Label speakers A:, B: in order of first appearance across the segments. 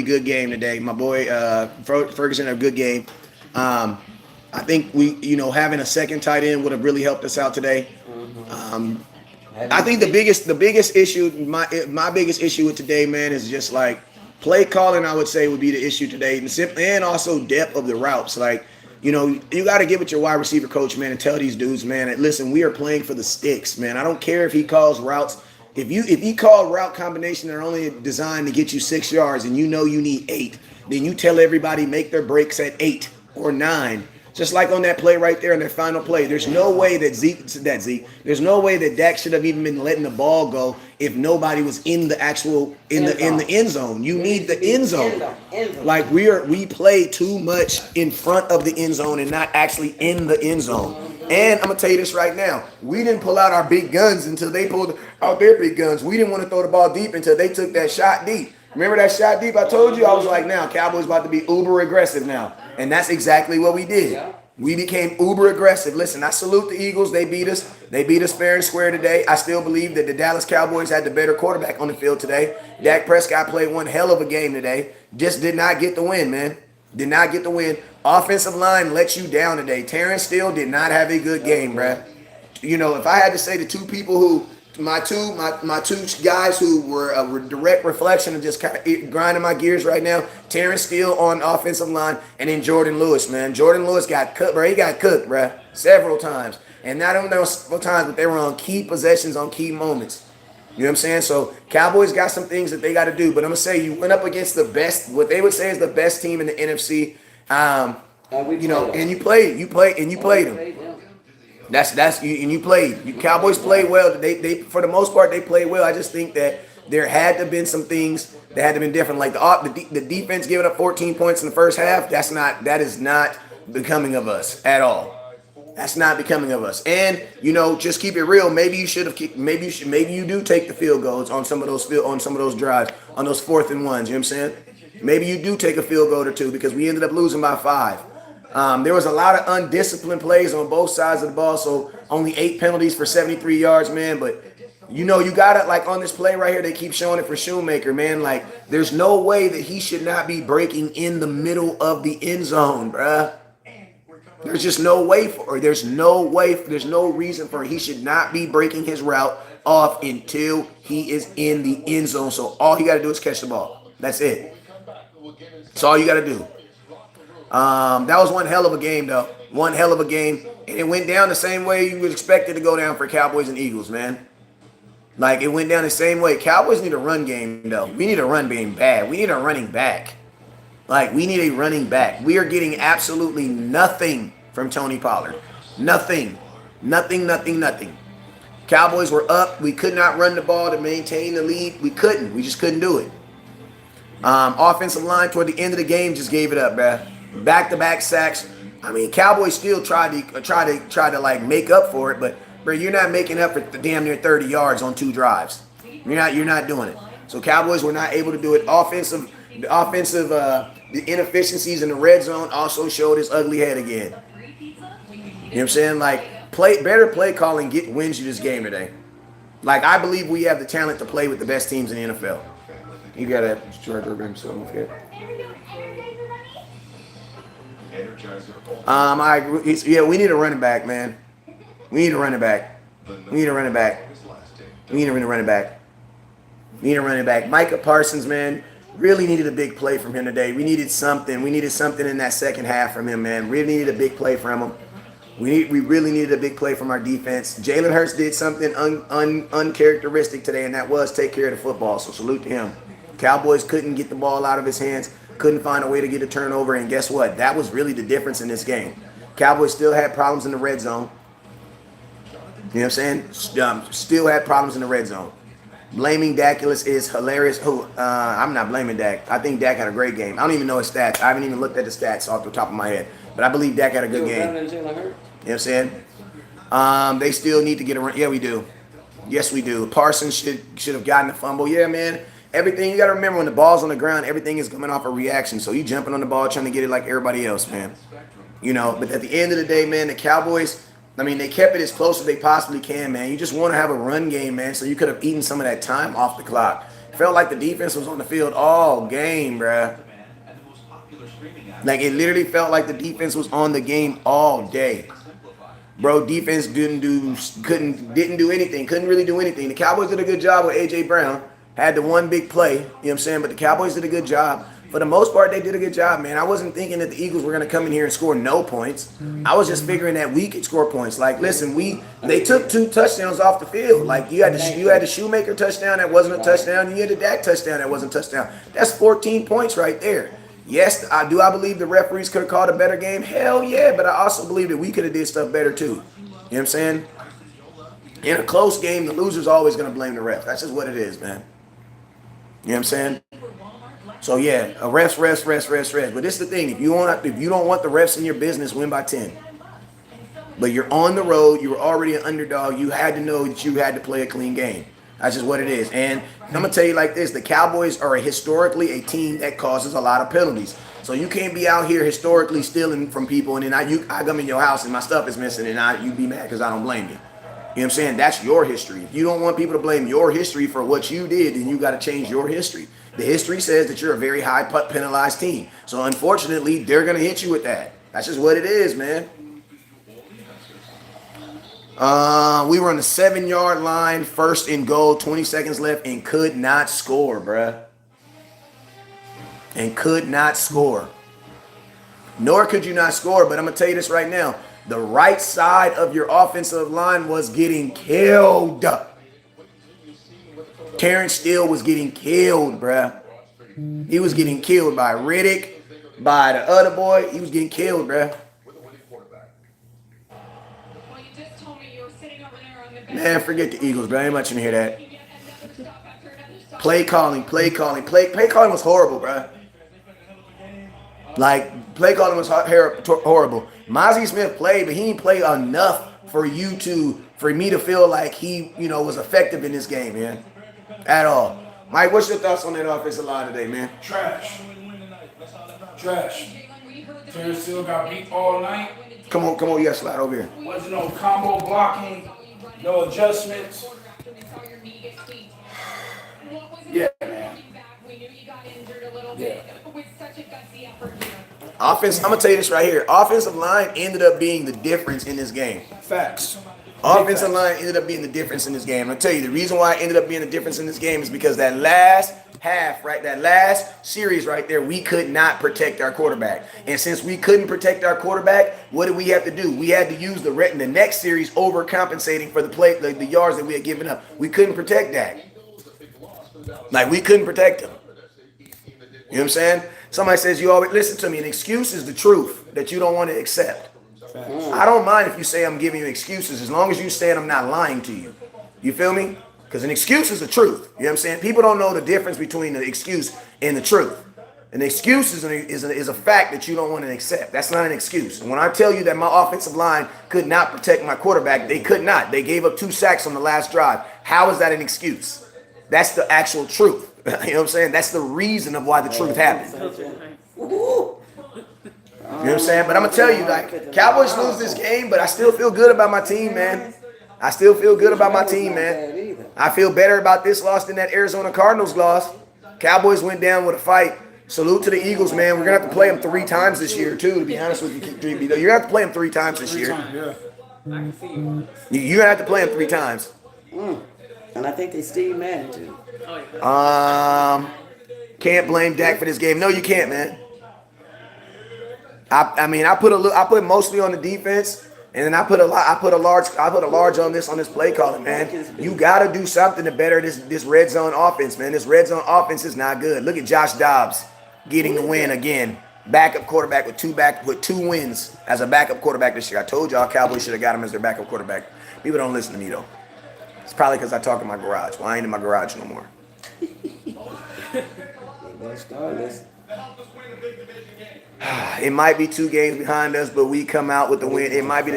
A: good game today. My boy Ferguson had a good game. I think having a second tight end would have really helped us out today. Um, I think the biggest issue, my biggest issue with today, man, is just like play calling. I would say would be the issue today, and also depth of the routes. Like, you got to give it your wide receiver coach, man, and tell these dudes, man, that, listen, we are playing for the sticks, man. I don't care if he calls routes. If he called route combination that are only designed to get you 6 yards, and you need 8, then you tell everybody make their breaks at 8 or 9. Just like on that play right there in their final play. There's no way that there's no way that Dak should have even been letting the ball go if nobody was in the actual in the end zone. You need the end zone. Like we play too much in front of the end zone and not actually in the end zone. And I'm gonna tell you this right now. We didn't pull out our big guns until they pulled out their big guns. We didn't want to throw the ball deep until they took that shot deep. Remember that shot deep? I told you, I was like, now Cowboys about to be uber aggressive now. And that's exactly what we did. We became uber aggressive. Listen, I salute the Eagles. They beat us. They beat us fair and square today. I still believe that the Dallas Cowboys had the better quarterback on the field today. Dak Prescott played one hell of a game today. Just did not get the win, man. Did not get the win. Offensive line let you down today. Terrence Steele did not have a good game, bruh. If I had to say the two people who my two guys who were a direct reflection of just kind of grinding my gears right now, Terrence Steele on offensive line, and then Jordan Lewis, man. Jordan Lewis got cut, bro. He got cooked, bro, several times. And not only several times, but they were on key possessions, on key moments. You know what I'm saying? So Cowboys got some things that they got to do. But I'm going to say you went up against the best, what they would say is the best team in the NFC. And you played them. You played. Cowboys played well. They for the most part they played well. I just think that there had to have been some things that had to been different. Like the defense giving up 14 points in the first half. That is not becoming of us at all. That's not becoming of us. And just keep it real. Maybe you should have. Maybe you do take the field goals on some of those drives on those 4th and 1s. You know what I'm saying? Maybe you do take a field goal or two because we ended up losing by 5. There was a lot of undisciplined plays on both sides of the ball, so only 8 penalties for 73 yards, man. But, you got to, like on this play right here, they keep showing it for Shoemaker, man. Like, there's no way that he should not be breaking in the middle of the end zone, bruh. There's just no way there's no reason for he should not be breaking his route off until he is in the end zone. So all he got to do is catch the ball. That's it. That's all you got to do. That was one hell of a game, though. One hell of a game. And it went down the same way you would expect it to go down for Cowboys and Eagles, man. Like, it went down the same way. Cowboys need a run game, though. We need a run game bad. We need a running back. Like, we need a running back. We are getting absolutely nothing from Tony Pollard. Nothing. Nothing. Cowboys were up. We could not run the ball to maintain the lead. We couldn't. We just couldn't do it. Offensive line toward the end of the game just gave it up, bruh. Back-to-back sacks. I mean, Cowboys still tried to like make up for it, but bro, you're not making up for damn near 30 yards on 2 drives. You're not doing it. So Cowboys were not able to do it. The inefficiencies in the red zone also showed its ugly head again. You know what I'm saying? Like, better play calling wins you this game today. Like, I believe we have the talent to play with the best teams in the NFL. You got to I agree. We need a running back, man. We need a running back. Micah Parsons, man, really needed a big play from him today. We needed something. In that second half from him, man. Really needed a big play from him. We really needed a big play from our defense. Jalen Hurts did something uncharacteristic today, and that was take care of the football. So salute to him. Cowboys couldn't get the ball out of his hands. Couldn't find a way to get a turnover, and guess what? That was really the difference in this game. Cowboys still had problems in the red zone. You know what I'm saying? Still had problems in the red zone. Blaming Daculus is hilarious. I'm not blaming Dak. I think Dak had a great game. I don't even know his stats. I haven't even looked at the stats off the top of my head. But I believe Dak had a good game. You know what I'm saying? They still need to get a run. Yeah, we do. Yes, we do. Parsons should have gotten a fumble. Yeah, man. Everything, you got to remember, when the ball's on the ground, everything is coming off a reaction. So you jumping on the ball, trying to get it like everybody else, man. But at the end of the day, man, the Cowboys, they kept it as close as they possibly can, man. You just want to have a run game, man, so you could have eaten some of that time off the clock. Felt like the defense was on the field all game, bruh. Like it literally felt like the defense was on the game all day. Bro, defense didn't do anything. Couldn't really do anything. The Cowboys did a good job with AJ Brown. Had the one big play, you know what I'm saying? But the Cowboys did a good job. For the most part, they did a good job, man. I wasn't thinking that the Eagles were gonna come in here and score no points. I was just figuring that we could score points. Like, listen, they took 2 touchdowns off the field. Like you had the Shoemaker touchdown that wasn't a touchdown, and you had the Dak touchdown that wasn't a touchdown. That's 14 points right there. Yes, I believe the referees could have called a better game. Hell yeah, but I also believe that we could have did stuff better too. You know what I'm saying? In a close game, the loser's always gonna blame the ref. That's just what it is, man. You know what I'm saying? So yeah, refs. But this is the thing: if you don't want the refs in your business, win by 10. But you're on the road. You were already an underdog. You had to know that you had to play a clean game. That's just what it is. And I'm gonna tell you like this: the Cowboys are historically a team that causes a lot of penalties. So you can't be out here historically stealing from people, and then I come in your house and my stuff is missing, and you be mad because I don't blame you. You know what I'm saying? That's your history. If you don't want people to blame your history for what you did, then you got to change your history. The history says that you're a very high penalized team. So unfortunately, they're going to hit you with that. That's just what it is, man. We were on the 7-yard line, 1st and goal, 20 seconds left, and could not score, bruh. And could not score. Nor could you not score, but I'm going to tell you this right now. The right side of your offensive line was getting killed. Terrence Steele was getting killed, bruh. He was getting killed by Riddick, by the other boy. He was getting killed, bruh. Man, forget the Eagles, bro. I ain't much to hear that. Play calling was horrible, bruh. Like, play calling was horrible. Mozzie Smith played, but he didn't play enough for me to feel like he, was effective in this game, man. At all. Mike, what's your thoughts on that offensive line today, man?
B: Trash. Terrence Steele got beat all night.
A: Come on, you gotta slide over here.
B: Wasn't no combo blocking, no adjustments. Yeah, man. Yeah.
A: Offense, I'm gonna tell you this right here. Offensive line ended up being the difference in this game.
B: Facts.
A: Offensive line ended up being the difference in this game. I'll tell you, the reason why it ended up being the difference in this game is because that last half, right, that last series right there, we could not protect our quarterback. And since we couldn't protect our quarterback, what did we have to do? We had to use the next series overcompensating for the yards that we had given up. We couldn't protect that. Like, we couldn't protect him. You know what I'm saying? Somebody says, you always listen to me. An excuse is the truth that you don't want to accept. I don't mind if you say I'm giving you excuses as long as you say I'm not lying to you. You feel me? Because an excuse is the truth. You know what I'm saying? People don't know the difference between the excuse and the truth. An excuse is a fact that you don't want to accept. That's not an excuse. And when I tell you that my offensive line could not protect my quarterback, they could not. They gave up 2 sacks on the last drive. How is that an excuse? That's the actual truth. You know what I'm saying? That's the reason of why the truth happened. You know what I'm saying? But I'm going to tell you, like, Cowboys lose this game, but I still feel good about my team, man. I still feel good about my team, man. I feel better about this loss than that Arizona Cardinals loss. Cowboys went down with a fight. Salute to the Eagles, man. We're going to have to play them 3 times this year, too, to be honest with you. You're going to have to play them 3 times this year. You're going to have to play them 3 times.
C: And I think they Steve Madden, too.
A: Can't blame Dak for this game. No, you can't, man. I put mostly on the defense, and then I put a large on this play calling, man. You gotta do something to better this red zone offense, man. This red zone offense is not good. Look at Josh Dobbs getting the win again. Backup quarterback with 2 wins as a backup quarterback this year. I told y'all Cowboys should have got him as their backup quarterback. People don't listen to me though. It's probably because I talk in my garage. Well, I ain't in my garage no more. It might be 2 games behind us, but we come out with the win. It might be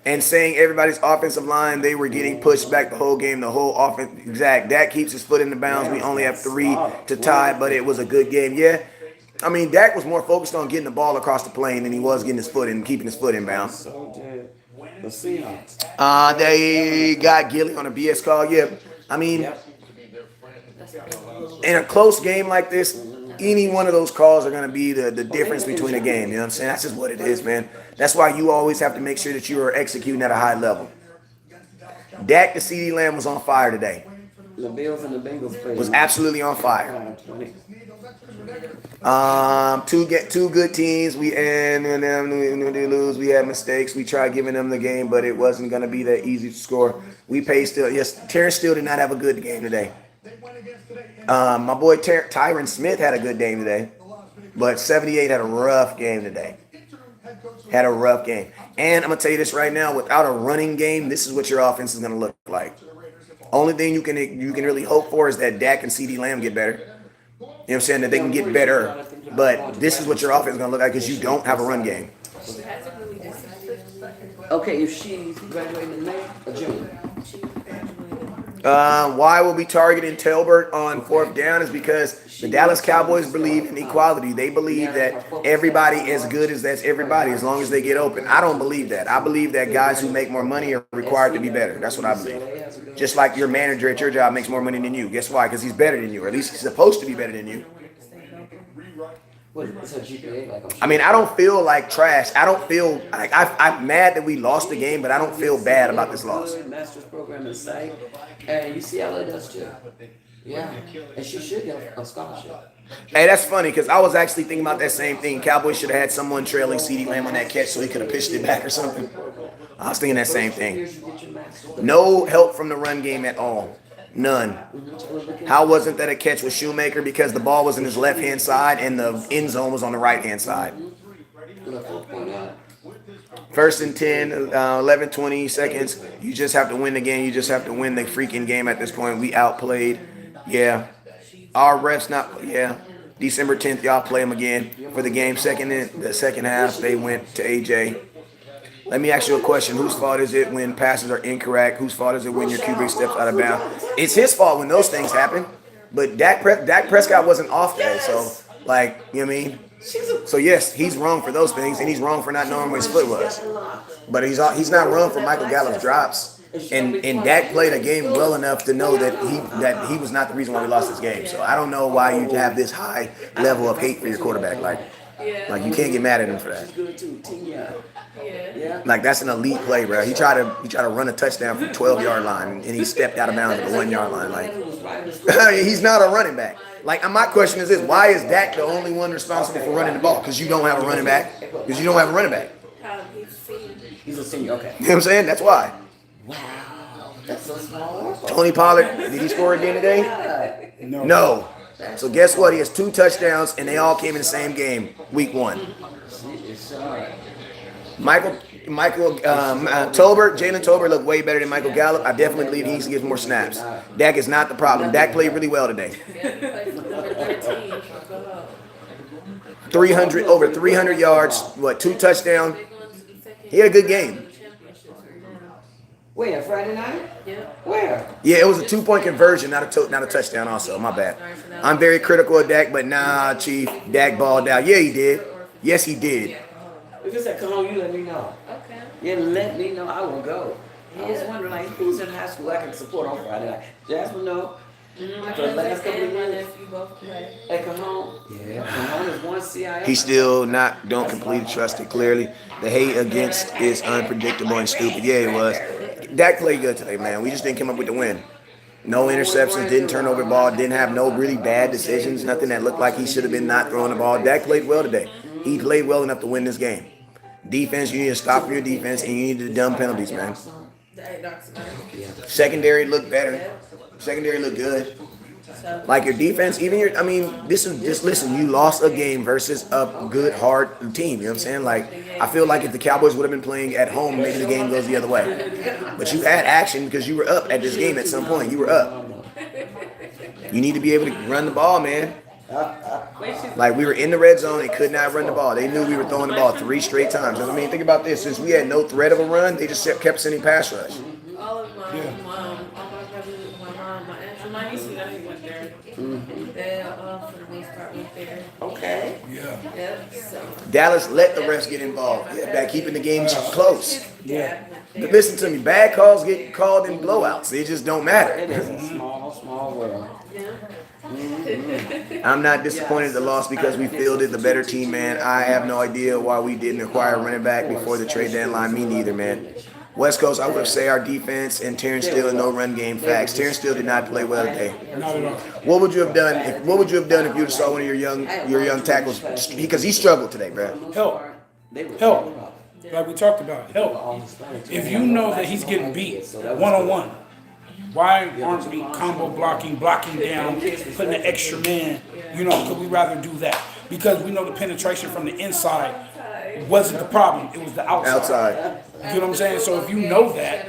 A: and saying everybody's offensive line, they were getting pushed back the whole game, the whole offense. Exact. Dak keeps his foot in the bounds. We only have 3 to tie, but it was a good game. Yeah. I mean, Dak was more focused on getting the ball across the plane than he was getting his foot and keeping his foot in bounds.
C: The Seahawks.
A: They got Gilly on a BS call. Yeah. I mean, in a close game like this, any one of those calls are going to be the difference between a game. You know what I'm saying? That's just what it is, man. That's why you always have to make sure that you are executing at a high level. Dak to CeeDee Lamb was on fire today.
C: The Bills and the Bengals played.
A: Was absolutely on fire.
C: 20.
A: Two good teams. We lose. We had mistakes. We tried giving them the game, but it wasn't going to be that easy to score. We paid still. Yes, Terrence still did not have a good game today. My boy Tyron Smith had a good game today, but 78 had a rough game today. Had a rough game. And I'm going to tell you this right now, without a running game, this is what your offense is going to look like. Only thing you can really hope for is that Dak and CeeDee Lamb get better. You know what I'm saying? That they can get better. But this is what your offense is going to look like because you don't have a run game.
C: Okay, if she's graduating in May or June.
A: Why we'll be targeting Talbert on fourth down is because the Dallas Cowboys believe in equality. They believe that everybody as good as that's everybody as long as they get open. I don't believe that. I believe that guys who make more money are required to be better. That's what I believe. Just like your manager at your job makes more money than you. Guess why? Because he's better than you, or at least he's supposed to be better than you. I mean, I don't feel like trash. I don't feel like I'm mad that we lost the game, but I don't feel bad about this loss.
C: Master's program in sight, and UCLA does too. Yeah, and she should get a scholarship.
A: Hey, that's funny because I was actually thinking about that same thing. Cowboys should have had someone trailing CeeDee Lamb on that catch so he could have pitched it back or something. I was thinking that same thing. No help from the run game at all. None. How wasn't that a catch with Shoemaker? Because the ball was in his left-hand side and the end zone was on the right-hand side. First and 10, 11, 20 seconds. You just have to win the game. You just have to win the freaking game at this point. We outplayed. Yeah. Our refs not, yeah. December 10th, y'all play them again for the game. The second half, they went to AJ. Let me ask you a question. Whose fault is it when passes are incorrect? Whose fault is it when your QB steps out of bounds? It's his fault when those things happen. But Dak Prescott wasn't off today, so, like, you know what I mean? So, yes, he's wrong for those things, and he's wrong for not knowing where his foot was. But he's not wrong for Michael Gallup's drops. And Dak played a game well enough to know that he was not the reason why we lost this game. So I don't know why you have this high level of hate for your quarterback. Like you can't get mad at him for that. Like that's an elite play, bro. He tried to run a touchdown from 12-yard line and he stepped out of bounds at the 1-yard line. Like he's not a running back. Like my question is this: why is Dak the only one responsible for running the ball? Because you don't have a running back. Because you don't have a running back.
C: He's a senior. Okay.
A: You know what I'm saying? That's why.
C: Wow, that's so small.
A: Tony Pollard, did he score again today? No. So guess what? He has 2 touchdowns, and they all came in the same game, week 1. Jalen Tolbert looked way better than Michael Gallup. I definitely believe he needs to get more snaps. Dak is not the problem. Dak played really well today. 300 yards, 2 touchdowns. He had a good game.
C: Where, Friday night? Yeah. Where?
A: Yeah, it was a 2-point conversion, not a touchdown also. My bad. I'm very critical of Dak, but nah, Chief. Dak balled out. Yeah, he did. Yes, he did.
C: If you said, come on, you let me know. Okay. You let me know, I will go. I was wondering, like, who's in high school I can support on Friday night? Jasmine, no.
D: My nephew both play.
C: Hey, come on. Yeah, come on is one CIF.
A: He still don't completely trust it, clearly. The hate against is unpredictable and stupid. Yeah, it was. Dak played good today, man. We just didn't come up with the win. No interceptions, didn't turn over the ball, didn't have no really bad decisions, nothing that looked like he should have been not throwing the ball. Dak played well today. He played well enough to win this game. Defense, you need to stop for your defense, and you need to dumb penalties, man. Secondary looked better. Secondary looked good. Like your defense, listen, you lost a game versus a good, hard team. You know what I'm saying? Like, I feel like if the Cowboys would have been playing at home, maybe the game goes the other way. But you had action because you were up at this game at some point. You were up. You need to be able to run the ball, man. Like, we were in the red zone. They could not run the ball. They knew we were throwing the ball 3 straight times. I mean, think about this. Since we had no threat of a run, they just kept sending pass rush.
D: All of my aunts, my nieces actually went there. They for the most part went there.
C: Okay.
D: Yeah. So.
A: Dallas let the refs get involved by keeping the game close.
D: Yeah.
A: But listen to me, bad calls get called in blowouts. They just don't matter.
C: It is a small world.
D: Yeah.
A: I'm not disappointed in the loss because we fielded the better team, man. I have no idea why we didn't acquire a running back before the trade deadline. Me neither, man. West Coast, I would say our defense and Terrence Steele and no run game. Facts. Terrence Steele did not play well today.
B: Not at all.
A: What would you have done? What would you have done if you saw one of your young tackles? Because he struggled today, bro.
B: Help. Help. Like we talked about, help. If you know that he's getting beat one-on-one, why aren't we combo blocking down, putting an extra man? You know, could we rather do that? Because we know the penetration from the inside wasn't the problem. It was the outside. You know what I'm saying? So if you know that,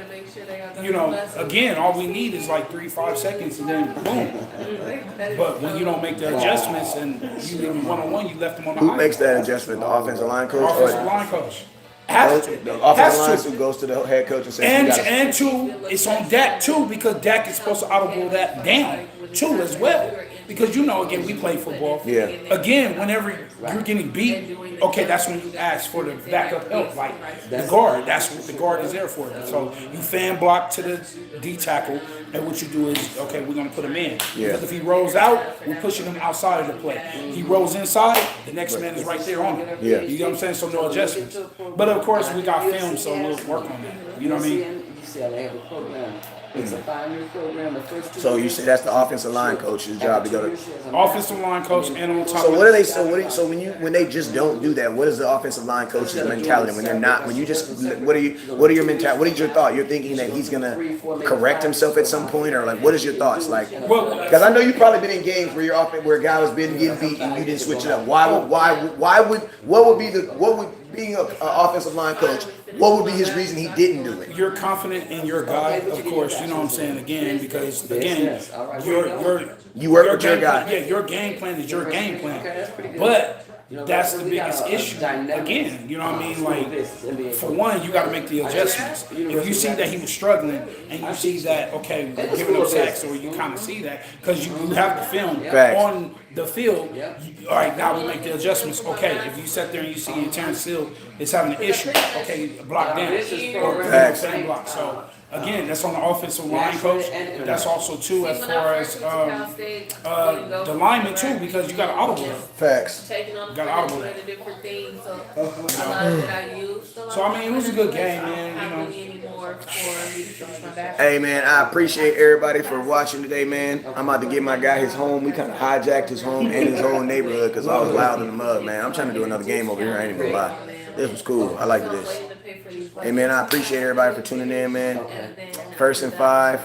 B: you know, again, all we need is like 3-5 seconds and then boom. But when you don't make the adjustments and you leave him one-on-one, you left him on the
A: Who makes that adjustment? The offensive line coach?
B: offensive line coach. Has to.
A: The offensive line
B: Has to.
A: who goes to the head coach and says,
B: And two, it's on Dak too, because Dak is supposed to audible that down too as well. Because you know, again, we play football.
A: Yeah.
B: Again, whenever you're getting beat, okay, that's when you ask for the backup help, like the guard. That's what the guard is there for. So you fan block to the D tackle, and what you do is, okay, we're gonna put him in.
A: Yeah.
B: Because if he rolls out, we're pushing him outside of the play. He rolls inside, the next man is right there on him.
A: Yeah.
B: You know what I'm saying? So no adjustments. But of course, we got film, so we'll work on that. You know what I mean?
C: You see how they have a program. It's a 5-year program. The first 2
A: So you
C: years-
A: say that's the offensive line coach's job to go to.
B: Offensive line coach, and on top
A: So
B: of
A: what are they?
B: that,
A: So when they just don't do that, what is the offensive line coach's mentality when they're not? When you just what are your mentality? What is your thought? You're thinking that he's gonna correct himself at some point, or like what is your thoughts? Like, because I know you've probably been in games where where a guy was getting beat and you didn't switch it up. What would being an offensive line coach? What would be his reason he didn't do it?
B: you're confident in your guy, of course. You know what I'm saying? Again, because again,
A: You work with your
B: game
A: guy.
B: plan, yeah, your game plan is your game plan. But that's the biggest issue. Again, you know what I mean? Like, for one, you got to make the adjustments. If you see that he was struggling, and you see that, okay, we're giving up sacks, or you kind of see that, because you have the film
A: Facts.
B: on the field, all right, now we make the adjustments. Okay, if you sit there and you see Terrence Steele is having an issue, okay, block down, or
A: Facts.
B: fan block. So, again, that's on the offensive line coach. That's also, too, as far as the lineman, too, because you got to audible them.
A: Facts.
D: Taking on
B: Got out of
D: the
B: it.
D: different things, so a lot of it I used.
B: So, I mean, it was a good game, man, you know.
D: Not really anymore for me to finish my back.
A: Hey man, I appreciate everybody for watching today, man. I'm about to give my guy his home. We kind of hijacked his home and his whole neighborhood because I was loud in the mud, man. I'm trying to do another game over here. I ain't even gonna lie. This was cool. I like this. Hey man, I appreciate everybody for tuning in, man. First and five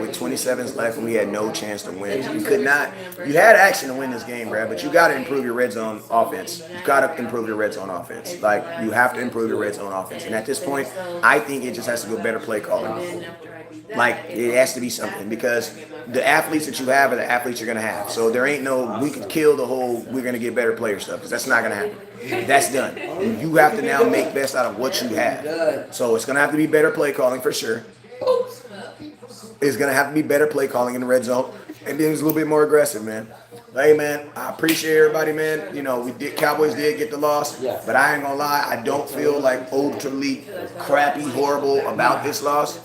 A: with 27 left, and we had no chance to win. You could not. You had action to win this game, Brad, but you got to improve your red zone offense. You got to improve your red zone offense. Like, you have to improve your red zone offense. And at this point, I think it just has to go better play calling. Like, it has to be something, because the athletes that you have are the athletes you're going to have. So there ain't no, we could kill the whole, we're going to get better player stuff, because that's not going to happen. That's done. You have to now make best out of what you have. So it's going to have to be better play calling for sure. It's going to have to be better play calling in the red zone. And then it's a little bit more aggressive, man. But hey, man, I appreciate everybody, man. You know, Cowboys did get the loss. But I ain't going to lie, I don't feel like ultra crappy, horrible about this loss.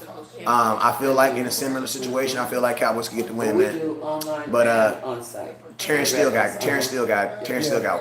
A: I feel like in a similar situation, I feel like Cowboys could get the win, man. But Terrence still got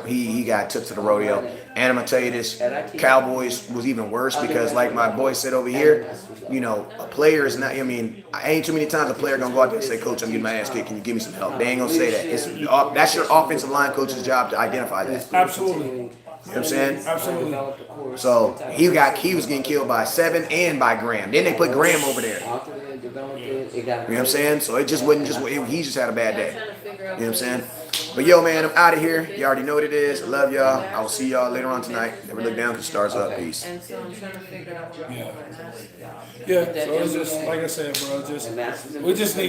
A: he got took to the rodeo. And I'm gonna tell you this, Cowboys was even worse because, like my boy said over here, you know, a player is not. I mean, ain't too many times a player gonna go out there and say, "Coach, I'm getting my ass kicked. Can you give me some help?" They ain't gonna say that. That's your offensive line coach's job to identify that.
B: Absolutely.
A: You know what I'm saying?
B: Absolutely.
A: So he was getting killed by 7 and by Graham. Then they put Graham over there. You know what I'm saying? So it just wasn't he just had a bad day. You know what I'm saying? But yo, man, I'm out of here. You already know what it is. I love y'all. I will see y'all later on tonight. Never look down because stars up. Peace.
D: And so I'm trying to figure out.
B: Yeah. So it's just, like I said, bro, we just need